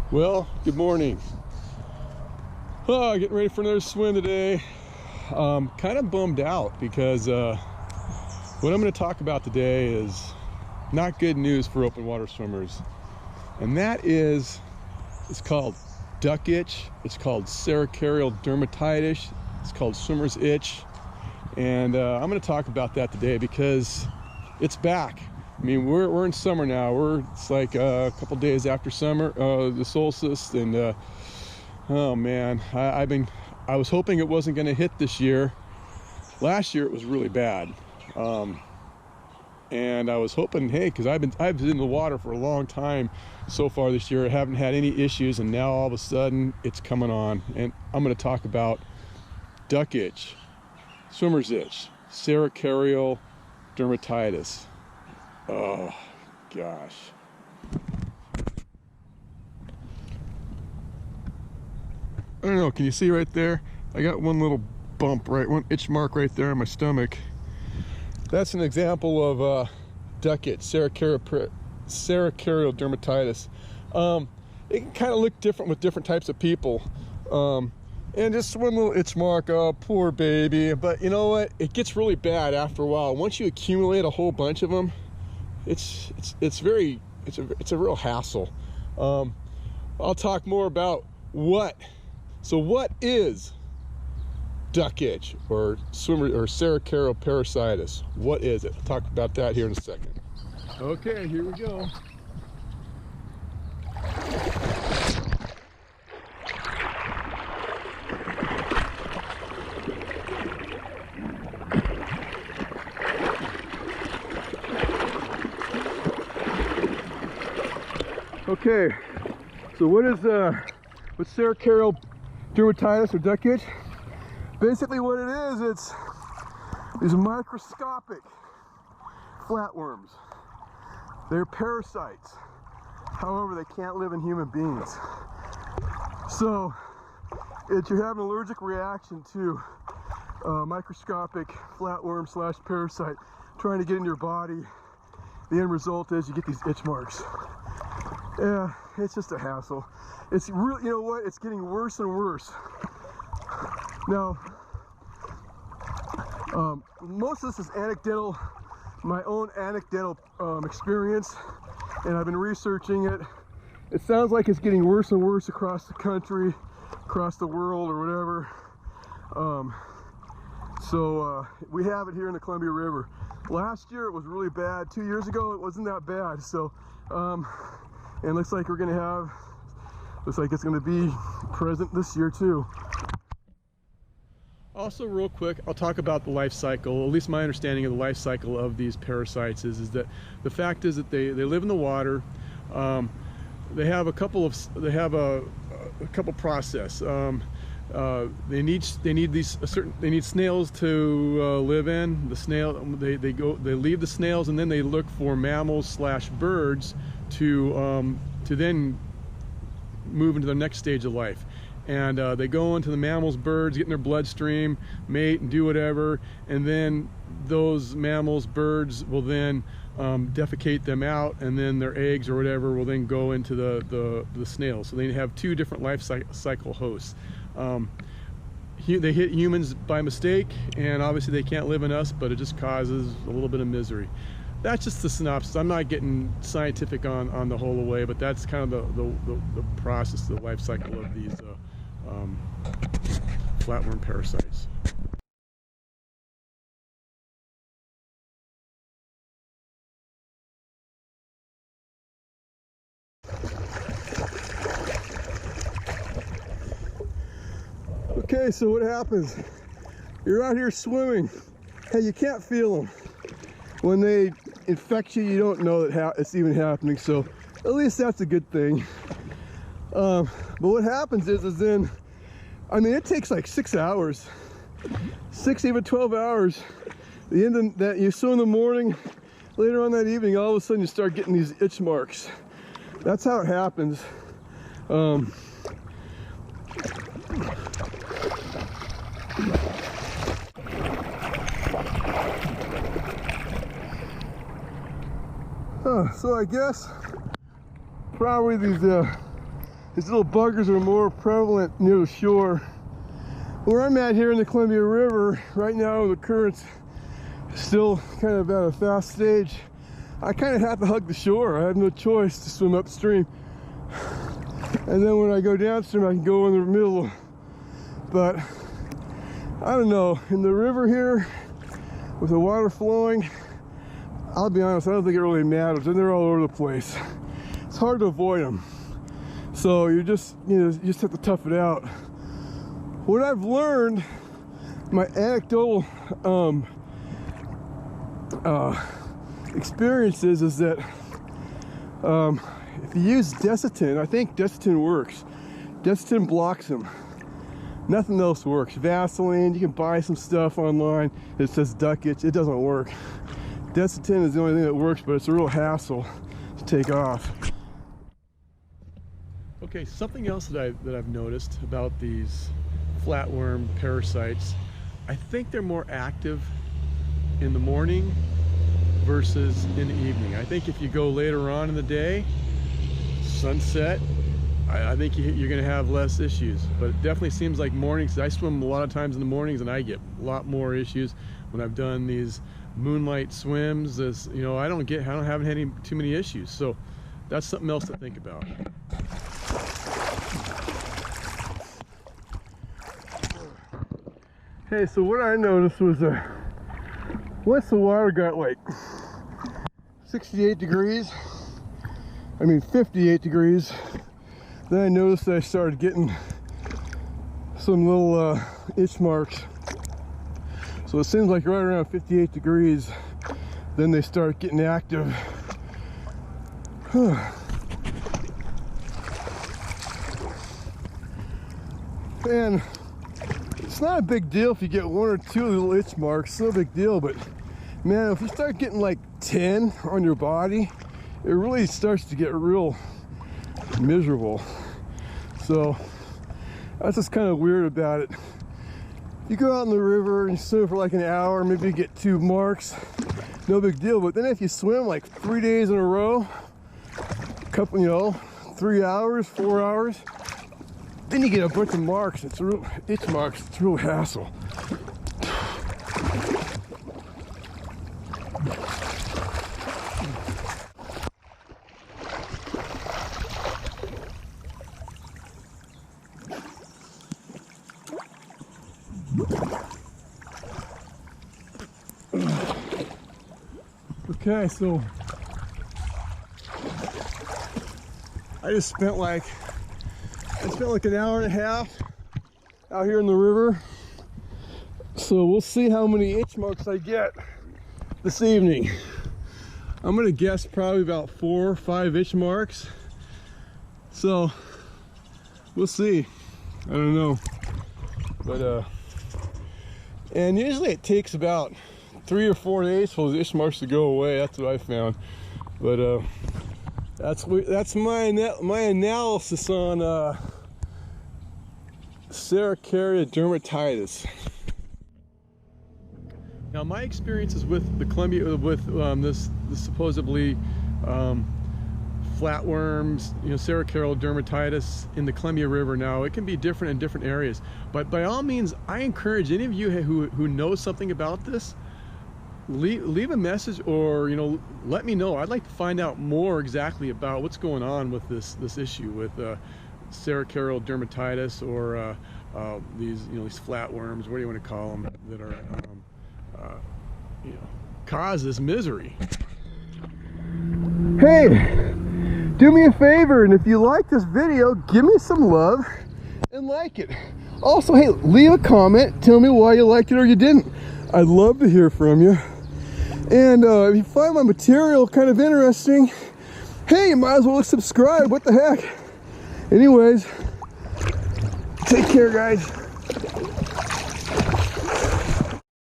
Well, good morning. Getting ready for another swim today. Kind of bummed out because what I'm going to talk about today is not good news for open water swimmers. And that is, it's called duck itch. It's called Cercaria Dermatitis. It's called swimmer's itch. And I'm going to talk about that today because it's back. I mean, we're in summer now. It's like a couple days after summer, the solstice, and oh man, I was hoping it wasn't going to hit this year. Last year it was really bad, and I was hoping, hey, because I've been in the water for a long time so far this year. I haven't had any issues, and now all of a sudden it's coming on. And I'm going to talk about duck itch, swimmer's itch, Cercaria Dermatitis. Oh gosh. I don't know, can you see right there? I got one little bump, one itch mark right there on my stomach. That's an example of duck itch, Cercaria Dermatitis. It can kind of look different with different types of people. And just one little itch mark, oh poor baby. But you know what? It gets really bad after a while. Once you accumulate a whole bunch of them, it's a real hassle. I'll talk more about what is duck itch or Cercaria parasitis. What is it? I'll talk about that here in a second. Okay, here we go. Okay, so what's Cercaria Dermatitis or duck itch? Basically what it is, it's these microscopic flatworms. They're parasites. However, they can't live in human beings. So you're having an allergic reaction to microscopic flatworm / parasite trying to get in your body. The end result is you get these itch marks. Yeah, it's just a hassle. It's really, you know what? It's getting worse and worse. Now, most of this is anecdotal, my own anecdotal experience, and I've been researching it. It sounds like it's getting worse and worse across the country, across the world, or whatever. We have it here in the Columbia River. Last year it was really bad. 2 years ago it wasn't that bad. So, and looks like it's gonna be present this year too. Also, real quick, I'll talk about the life cycle. At least my understanding of the life cycle of these parasites is that the fact is that they live in the water. They have a couple process. They need snails to live in. The snail, they leave the snails and then they look for mammals / birds to then move into the next stage of life. And they go into the mammals, birds, get in their bloodstream, mate, and do whatever. And then those mammals, birds will then defecate them out, and then their eggs or whatever will then go into the snails. So they have two different life cycle hosts. They hit humans by mistake, and obviously they can't live in us, but it just causes a little bit of misery. That's just the synopsis. I'm not getting scientific on the whole way, but that's kind of the process, the life cycle of these flatworm parasites. Okay, so what happens? You're out here swimming. Hey, you can't feel them. When they infect you, you don't know that it's even happening, so at least that's a good thing. But what happens is then, I mean, it takes like 6 hours, 6, even 12 hours. The end of that, you swim in the morning, later on that evening, all of a sudden you start getting these itch marks. That's how it happens. So I guess probably these These little buggers are more prevalent near the shore. Where I'm at here in the Columbia River, right now the current's still kind of at a fast stage. I kind of have to hug the shore. I have no choice to swim upstream. And then when I go downstream, I can go in the middle. But I don't know, in the river here, with the water flowing, I'll be honest, I don't think it really matters. And they're all over the place. It's hard to avoid them. So you just have to tough it out. What I've learned, my anecdotal experiences, is that if you use Desitin, I think Desitin works. Desitin blocks them. Nothing else works. Vaseline, you can buy some stuff online that says duck itch. It doesn't work. Desitin is the only thing that works, but it's a real hassle to take off. Okay, something else that I've noticed about these flatworm parasites, I think they're more active in the morning versus in the evening. I think if you go later on in the day, sunset, I think you're going to have less issues. But it definitely seems like mornings. I swim a lot of times in the mornings, and I get a lot more issues when I've done these moonlight swims. As you know, I haven't had too many issues. So that's something else to think about. Hey, so what I noticed was once the water got like 68 degrees, I mean 58 degrees, then I noticed that I started getting some little itch marks. So it seems like right around 58 degrees, then they start getting active. And it's not a big deal if you get one or two little itch marks, it's no big deal, but man, if you start getting like 10 on your body, it really starts to get real miserable. So that's just kind of weird about it. You go out in the river and you swim for like an hour, maybe you get 2 marks, no big deal. But then if you swim like 3 days in a row, couple, 3 hours, 4 hours, then you get a bunch of marks. It's real itch marks. It's a real hassle. Okay, so I spent like an hour and a half out here in the river. So we'll see how many itch marks I get this evening. I'm gonna guess probably about 4 or 5 itch marks. So we'll see. I don't know. But and usually it takes about 3 or 4 days for the itch marks to go away. That's what I found. But that's my analysis on Cercaria Dermatitis. Now, my experiences with the Columbia, with this supposedly flatworms, Cercaria Dermatitis in the Columbia River. Now, it can be different in different areas, but by all means, I encourage any of you who know something about this, leave a message, or let me know. I'd like to find out more exactly about what's going on with this issue with Cercaria Dermatitis, or these these flatworms, what do you want to call them, that are cause this misery. Hey, do me a favor, and if you like this video, give me some love and like it. Also, hey, leave a comment, tell me why you liked it or you didn't. I'd love to hear from you. And if you find my material kind of interesting, hey, you might as well subscribe. What the heck? Anyways, take care, guys.